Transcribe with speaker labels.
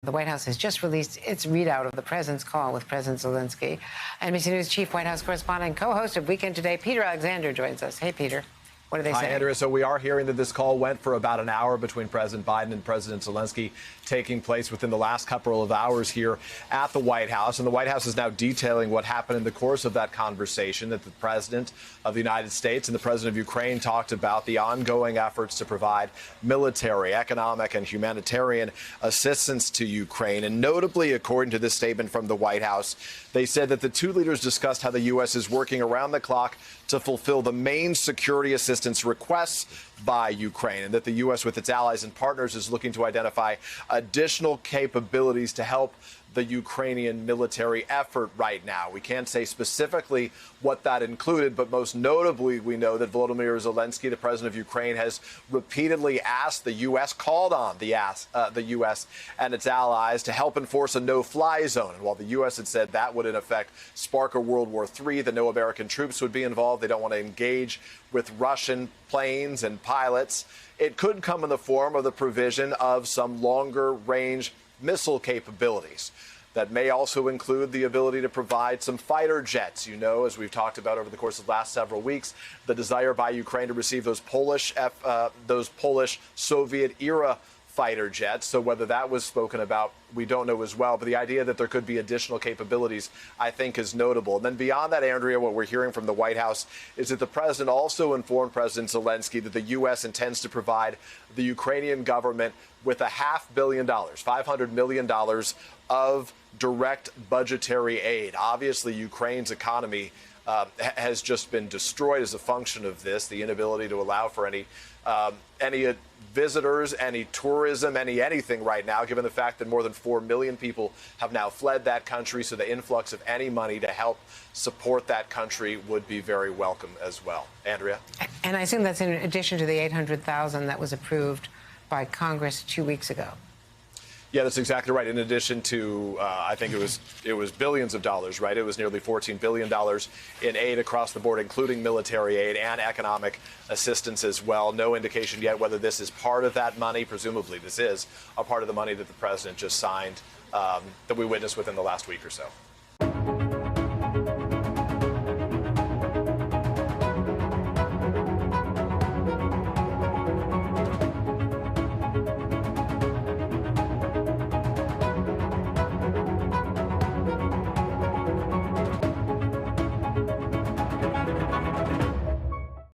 Speaker 1: The White House has just released its readout of the president's call with President Zelensky. NBC News chief White House correspondent and co-host of Weekend Today, Peter Alexander, joins us. Hey, Peter. What do they say?
Speaker 2: Hi, Andrea. So we are hearing that this call went for about an hour between President Biden and President Zelensky, taking place within the last couple of hours here at the White House. And the White House is now detailing what happened in the course of that conversation, that the President of the United States and the President of Ukraine talked about the ongoing efforts to provide military, economic, and humanitarian assistance to Ukraine. And notably, according to this statement from the White House, they said that the two leaders discussed how the U.S. is working around the clock to fulfill the main security assistance requests by Ukraine, and that the U.S. with its allies and partners is looking to identify additional capabilities to help the Ukrainian military effort right now. We can't say specifically what that included, but most notably, we know that Volodymyr Zelensky, the president of Ukraine, has repeatedly asked the U.S., called on the U.S. and its allies to help enforce a no-fly zone. And while the U.S. had said that would, in effect, spark a World War III, that no American troops would be involved, they don't want to engage with Russian planes and pilots, it could come in the form of the provision of some longer-range missile capabilities. That may also include the ability to provide some fighter jets. You know, as we've talked about over the course of the last several weeks, the desire by Ukraine to receive those Polish Soviet-era fighter jets. So whether that was spoken about, we don't know as well. But the idea that there could be additional capabilities, I think, is notable. And then beyond that, Andrea, what we're hearing from the White House is that the president also informed President Zelensky that the U.S. intends to provide the Ukrainian government with $500 million, $500 million of direct budgetary aid. Obviously, Ukraine's economy has just been destroyed as a function of this, the inability to allow for any visitors, any tourism, anything right now, given the fact that more than 4 million people have now fled that country. So the influx of any money to help support that country would be very welcome as well. Andrea?
Speaker 1: And I assume that's in addition to the $800,000 that was approved by Congress 2 weeks ago.
Speaker 2: Yeah, that's exactly right. In addition to, I think it was billions of dollars, right? It was nearly $14 billion in aid across the board, including military aid and economic assistance as well. No indication yet whether this is part of that money. Presumably this is a part of the money that the president just signed, that we witnessed within the last week or so.